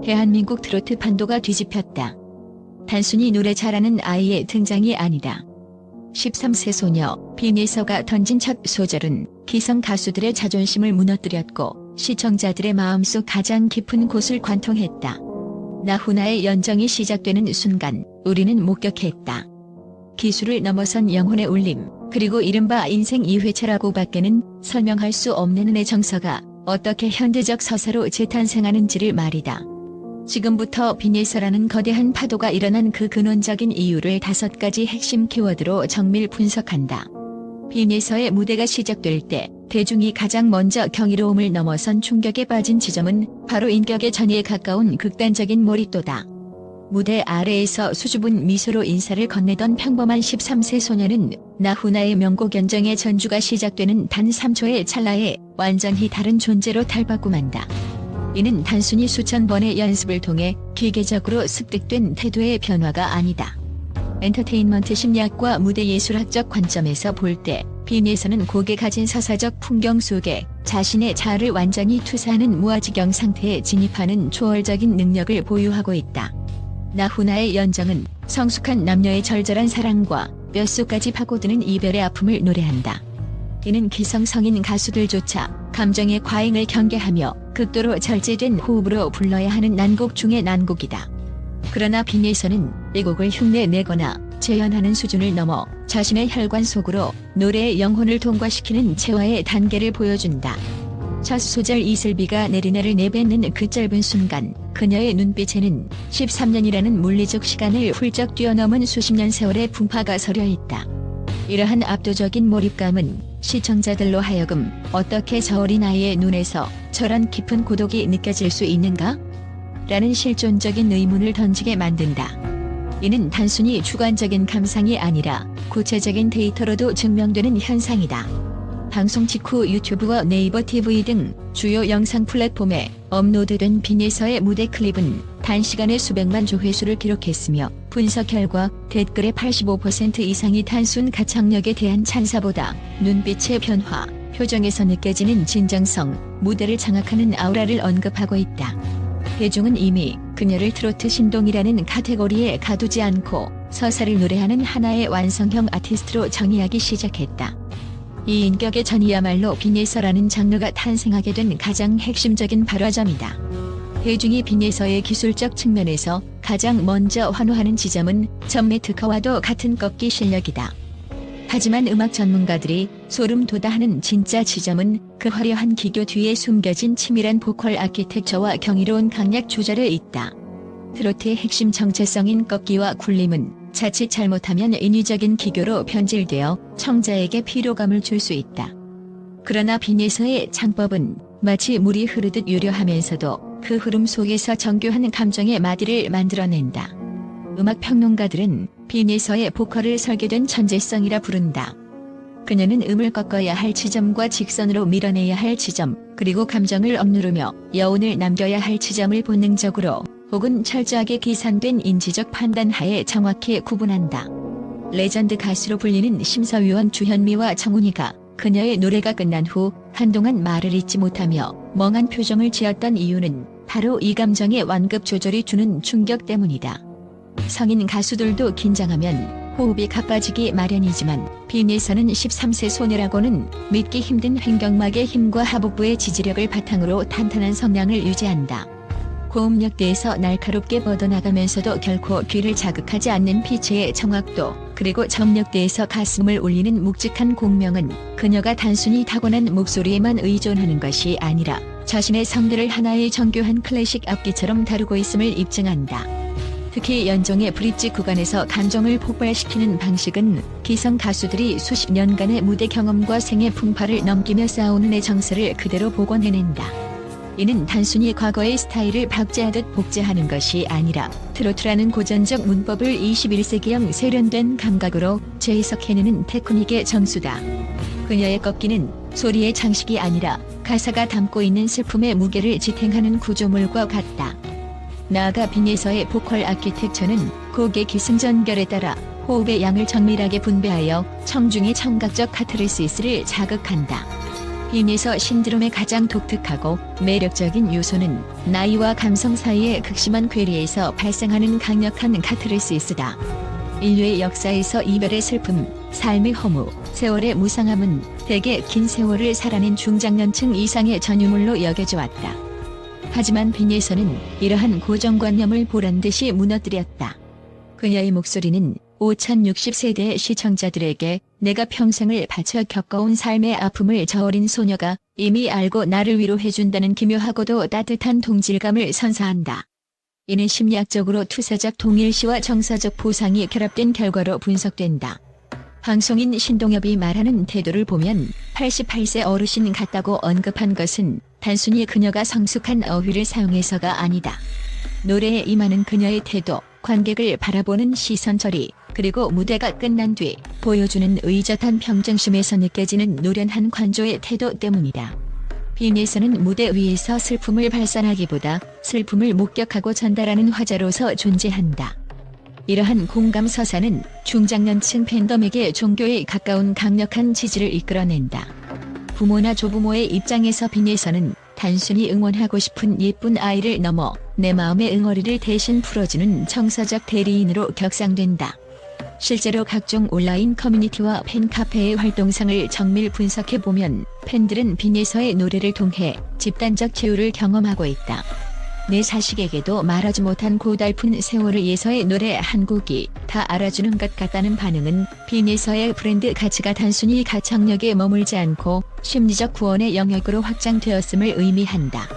대한민국 트로트 판도가 뒤집혔다. 단순히 노래 잘하는 아이의 등장이 아니다. 13세 소녀 빈예서가 던진 첫 소절은 기성 가수들의 자존심을 무너뜨렸고 시청자들의 마음속 가장 깊은 곳을 관통했다. 나훈아의 연정이 시작되는 순간 우리는 목격했다. 기술을 넘어선 영혼의 울림, 그리고 이른바 인생 2회차라고 밖에는 설명할 수 없는 은의 정서가 어떻게 현대적 서사로 재탄생하는지를 말이다. 지금부터 빈예서라는 거대한 파도가 일어난 그 근원적인 이유를 5가지 핵심 키워드로 정밀 분석한다. 빈예서의 무대가 시작될 때 대중이 가장 먼저 경이로움을 넘어선 충격에 빠진 지점은 바로 인격의 전이에 가까운 극단적인 몰입도다. 무대 아래에서 수줍은 미소로 인사를 건네던 평범한 13세 소녀는 나훈아의 명곡 연정의 전주가 시작되는 단 3초의 찰나에 완전히 다른 존재로 탈바꿈한다. 이는 단순히 수천 번의 연습을 통해 기계적으로 습득된 태도의 변화가 아니다. 엔터테인먼트 심리학과 무대 예술학적 관점에서 볼 때 빈예서는 곡에 가진 서사적 풍경 속에 자신의 자아를 완전히 투사하는 무아지경 상태에 진입하는 초월적인 능력을 보유하고 있다. 나훈아의 연정은 성숙한 남녀의 절절한 사랑과 뼛속까지 파고드는 이별의 아픔을 노래한다. 이는 기성성인 가수들조차 감정의 과잉을 경계하며 극도로 절제된 호흡으로 불러야 하는 난곡 중의 난곡이다. 그러나 빈예서는 이 곡을 흉내내거나 재현하는 수준을 넘어 자신의 혈관 속으로 노래의 영혼을 통과시키는 체화의 단계를 보여준다. 첫 소절 이슬비가 내리나를 내뱉는 그 짧은 순간 그녀의 눈빛에는 13년이라는 물리적 시간을 훌쩍 뛰어넘은 수십 년 세월의 풍파가 서려 있다. 이러한 압도적인 몰입감은 시청자들로 하여금 어떻게 저 어린 아이의 눈에서 저런 깊은 고독이 느껴질 수 있는가? 라는 실존적인 의문을 던지게 만든다. 이는 단순히 주관적인 감상이 아니라 구체적인 데이터로도 증명되는 현상이다. 방송 직후 유튜브와 네이버 TV 등 주요 영상 플랫폼에 업로드된 빈예서의 무대 클립은 단시간에 수백만 조회수를 기록했으며 분석 결과 댓글의 85% 이상이 단순 가창력에 대한 찬사보다 눈빛의 변화, 표정에서 느껴지는 진정성, 무대를 장악하는 아우라를 언급하고 있다. 대중은 이미 그녀를 트로트 신동이라는 카테고리에 가두지 않고 서사를 노래하는 하나의 완성형 아티스트로 정의하기 시작했다. 이 인격의 전이야말로 빈예서라는 장르가 탄생하게 된 가장 핵심적인 발화점이다. 대중이 빈예서의 기술적 측면에서 가장 먼저 환호하는 지점은 전매 특허와도 같은 꺾기 실력이다. 하지만 음악 전문가들이 소름 돋아하는 진짜 지점은 그 화려한 기교 뒤에 숨겨진 치밀한 보컬 아키텍처와 경이로운 강약 조절에 있다. 트로트의 핵심 정체성인 꺾기와 굴림은 자칫 잘못하면 인위적인 기교로 변질되어 청자에게 피로감을 줄 수 있다. 그러나 빈예서의 창법은 마치 물이 흐르듯 유려하면서도 그 흐름 속에서 정교한 감정의 마디를 만들어낸다. 음악 평론가들은 빈예서의 보컬을 설계된 천재성이라 부른다. 그녀는 음을 꺾어야 할 지점과 직선으로 밀어내야 할 지점, 그리고 감정을 억누르며 여운을 남겨야 할 지점을 본능적으로 혹은 철저하게 계산된 인지적 판단하에 정확히 구분한다. 레전드 가수로 불리는 심사위원 주현미와 정훈이가 그녀의 노래가 끝난 후 한동안 말을 잇지 못하며 멍한 표정을 지었던 이유는 바로 이 감정의 완급 조절이 주는 충격 때문이다. 성인 가수들도 긴장하면 호흡이 가빠지기 마련이지만 빈예서는 13세 소녀라고는 믿기 힘든 횡격막의 힘과 하복부의 지지력을 바탕으로 탄탄한 성량을 유지한다. 고음역대에서 날카롭게 뻗어나가면서도 결코 귀를 자극하지 않는 피치의 정확도, 그리고 점역대에서 가슴을 울리는 묵직한 공명은 그녀가 단순히 타고난 목소리에만 의존하는 것이 아니라 자신의 성대를 하나의 정교한 클래식 악기처럼 다루고 있음을 입증한다. 특히 연정의 브릿지 구간에서 감정을 폭발시키는 방식은 기성 가수들이 수십 년간의 무대 경험과 생애 풍파를 넘기며 쌓아오는 정서를 그대로 복원해낸다. 이는 단순히 과거의 스타일을 박제하듯 복제하는 것이 아니라 트로트라는 고전적 문법을 21세기형 세련된 감각으로 재해석해내는 테크닉의 정수다. 그녀의 꺾기는 소리의 장식이 아니라 가사가 담고 있는 슬픔의 무게를 지탱하는 구조물과 같다. 나아가 빈예서의 보컬 아키텍처는 곡의 기승전결에 따라 호흡의 양을 정밀하게 분배하여 청중의 청각적 카타르시스를 자극한다. 빈에서 신드롬의 가장 독특하고 매력적인 요소는 나이와 감성 사이의 극심한 괴리에서 발생하는 강력한 카타르시스다. 인류의 역사에서 이별의 슬픔, 삶의 허무, 세월의 무상함은 대개 긴 세월을 살아낸 중장년층 이상의 전유물로 여겨져 왔다. 하지만 빈에서는 이러한 고정관념을 보란듯이 무너뜨렸다. 그녀의 목소리는 5060세대의 시청자들에게 내가 평생을 바쳐 겪어온 삶의 아픔을 저 어린 소녀가 이미 알고 나를 위로해준다는 기묘하고도 따뜻한 동질감을 선사한다. 이는 심리학적으로 투사적 동일시와 정서적 보상이 결합된 결과로 분석된다. 방송인 신동엽이 말하는 태도를 보면 88세 어르신 같다고 언급한 것은 단순히 그녀가 성숙한 어휘를 사용해서가 아니다. 노래에 임하는 그녀의 태도, 관객을 바라보는 시선 처리, 그리고 무대가 끝난 뒤 보여주는 의젓한 평정심에서 느껴지는 노련한 관조의 태도 때문이다. 빈에서는 무대 위에서 슬픔을 발산하기보다 슬픔을 목격하고 전달하는 화자로서 존재한다. 이러한 공감 서사는 중장년층 팬덤에게 종교에 가까운 강력한 지지를 이끌어낸다. 부모나 조부모의 입장에서 빈에서는 단순히 응원하고 싶은 예쁜 아이를 넘어 내 마음의 응어리를 대신 풀어주는 정서적 대리인으로 격상된다. 실제로 각종 온라인 커뮤니티와 팬카페의 활동상을 정밀 분석해보면 팬들은 빈에서의 노래를 통해 집단적 치유를 경험하고 있다. 내 자식에게도 말하지 못한 고달픈 세월을 위해서의 노래 한 곡이 다 알아주는 것 같다는 반응은 빈에서의 브랜드 가치가 단순히 가창력에 머물지 않고 심리적 구원의 영역으로 확장되었음을 의미한다.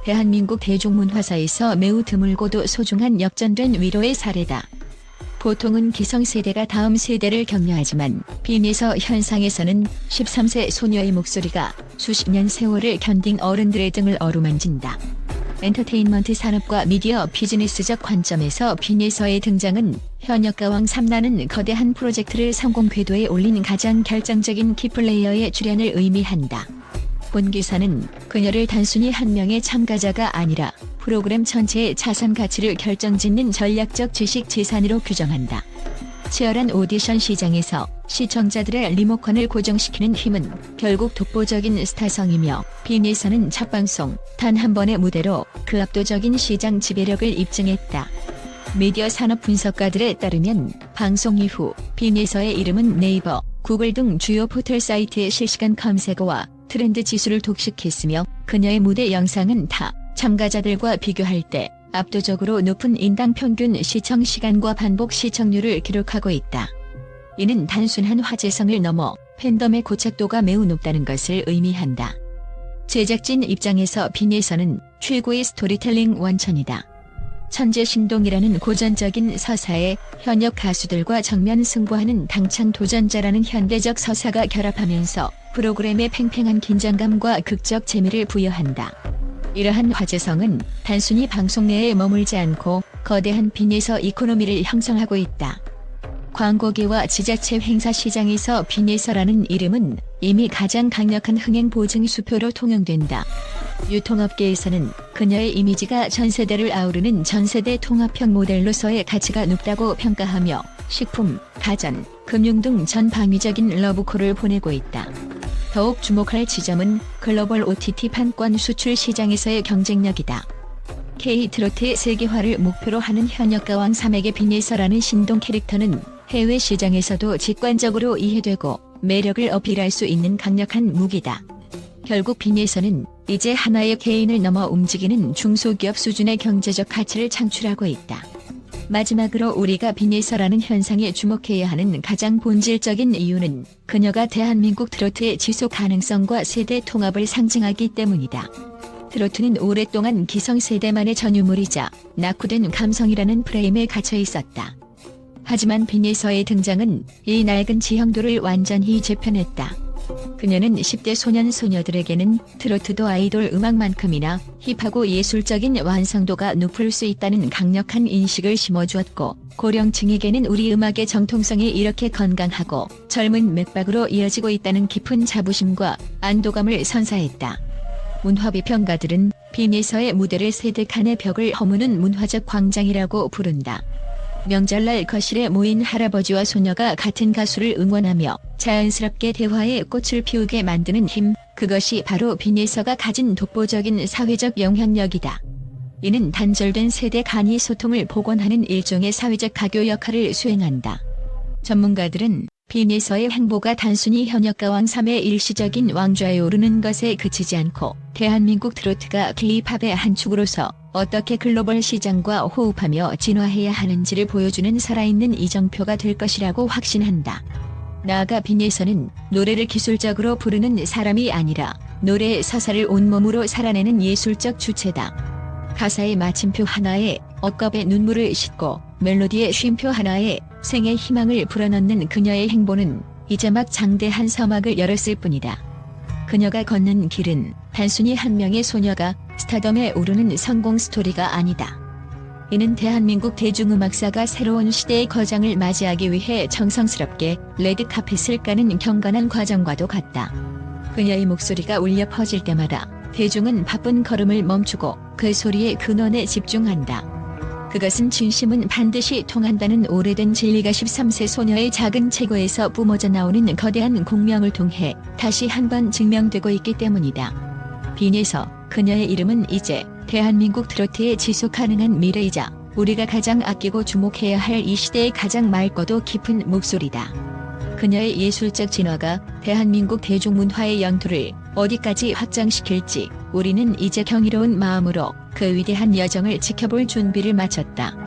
대한민국 대중문화사에서 매우 드물고도 소중한 역전된 위로의 사례다. 보통은 기성세대가 다음 세대를 격려하지만 빈에서 현상에서는 13세 소녀의 목소리가 수십 년 세월을 견딘 어른들의 등을 어루만진다. 엔터테인먼트 산업과 미디어 비즈니스적 관점에서 빈에서의 등장은 현역가왕 3라는 거대한 프로젝트를 성공 궤도에 올린 가장 결정적인 키플레이어의 출연을 의미한다. 본 기사는 그녀를 단순히 한 명의 참가자가 아니라 프로그램 전체의 자산 가치를 결정짓는 전략적 지식 재산으로 규정한다. 치열한 오디션 시장에서 시청자들의 리모컨을 고정시키는 힘은 결국 독보적인 스타성이며 빈에서는 첫 방송, 단 한 번의 무대로 그 압도적인 시장 지배력을 입증했다. 미디어 산업 분석가들에 따르면 방송 이후 빈에서의 이름은 네이버, 구글 등 주요 포털 사이트의 실시간 검색어와 트렌드 지수를 독식했으며 그녀의 무대 영상은 타 참가자들과 비교할 때 압도적으로 높은 인당 평균 시청 시간과 반복 시청률을 기록하고 있다. 이는 단순한 화제성을 넘어 팬덤의 고착도가 매우 높다는 것을 의미한다. 제작진 입장에서 빈에서는 최고의 스토리텔링 원천이다. 천재신동이라는 고전적인 서사에 현역 가수들과 정면 승부하는 당찬 도전자라는 현대적 서사가 결합하면서 프로그램의 팽팽한 긴장감과 극적 재미를 부여한다. 이러한 화제성은 단순히 방송 내에 머물지 않고 거대한 빈에서 이코노미를 형성하고 있다. 광고계와 지자체 행사 시장에서 빈에서라는 이름은 이미 가장 강력한 흥행 보증 수표로 통용된다. 유통업계에서는 그녀의 이미지가 전세대를 아우르는 전세대 통합형 모델로서의 가치가 높다고 평가하며 식품, 가전, 금융 등 전 방위적인 러브콜을 보내고 있다. 더욱 주목할 지점은 글로벌 OTT 판권 수출 시장에서의 경쟁력이다. K-트로트의 세계화를 목표로 하는 현역가왕 3에게 빈에서라는 신동 캐릭터는 해외 시장에서도 직관적으로 이해되고 매력을 어필할 수 있는 강력한 무기다. 결국 빈에서는 이제 하나의 개인을 넘어 움직이는 중소기업 수준의 경제적 가치를 창출하고 있다. 마지막으로 우리가 빈에서라는 현상에 주목해야 하는 가장 본질적인 이유는 그녀가 대한민국 트로트의 지속 가능성과 세대 통합을 상징하기 때문이다. 트로트는 오랫동안 기성세대만의 전유물이자 낙후된 감성이라는 프레임에 갇혀 있었다. 하지만 빈에서의 등장은 이 낡은 지형도를 완전히 재편했다. 그녀는 10대 소년 소녀들에게는 트로트도 아이돌 음악만큼이나 힙하고 예술적인 완성도가 높을 수 있다는 강력한 인식을 심어주었고, 고령층에게는 우리 음악의 정통성이 이렇게 건강하고 젊은 맥박으로 이어지고 있다는 깊은 자부심과 안도감을 선사했다. 문화비평가들은 빈에서의 무대를 세대간의 벽을 허무는 문화적 광장이라고 부른다. 명절날 거실에 모인 할아버지와 소녀가 같은 가수를 응원하며 자연스럽게 대화의 꽃을 피우게 만드는 힘, 그것이 바로 빈예서가 가진 독보적인 사회적 영향력이다. 이는 단절된 세대 간이 소통을 복원하는 일종의 사회적 가교 역할을 수행한다. 전문가들은 빈예서의 행보가 단순히 현역가 왕삼의 일시적인 왕좌에 오르는 것에 그치지 않고 대한민국 트로트가 K-팝의 한 축으로서 어떻게 글로벌 시장과 호흡하며 진화해야 하는지를 보여주는 살아있는 이정표가 될 것이라고 확신한다. 나아가 빈예서는 노래를 기술적으로 부르는 사람이 아니라 노래의 서사를 온몸으로 살아내는 예술적 주체다. 가사의 마침표 하나에 억겁의 눈물을 싣고 멜로디의 쉼표 하나에 생의 희망을 불어넣는 그녀의 행보는 이제 막 장대한 서막을 열었을 뿐이다. 그녀가 걷는 길은 단순히 한 명의 소녀가 스타덤에 오르는 성공 스토리가 아니다. 이는 대한민국 대중음악사가 새로운 시대의 거장을 맞이하기 위해 정성스럽게 레드카펫을 까는 경건한 과정과도 같다. 그녀의 목소리가 울려 퍼질 때마다 대중은 바쁜 걸음을 멈추고 그 소리의 근원에 집중한다. 그것은 진심은 반드시 통한다는 오래된 진리가 13세 소녀의 작은 체구에서 뿜어져 나오는 거대한 공명을 통해 다시 한번 증명되고 있기 때문이다. 빈예서, 그녀의 이름은 이제 대한민국 트로트의 지속 가능한 미래이자 우리가 가장 아끼고 주목해야 할 이 시대의 가장 맑고도 깊은 목소리다. 그녀의 예술적 진화가 대한민국 대중문화의 영토를 어디까지 확장시킬지 우리는 이제 경이로운 마음으로 그 위대한 여정을 지켜볼 준비를 마쳤다.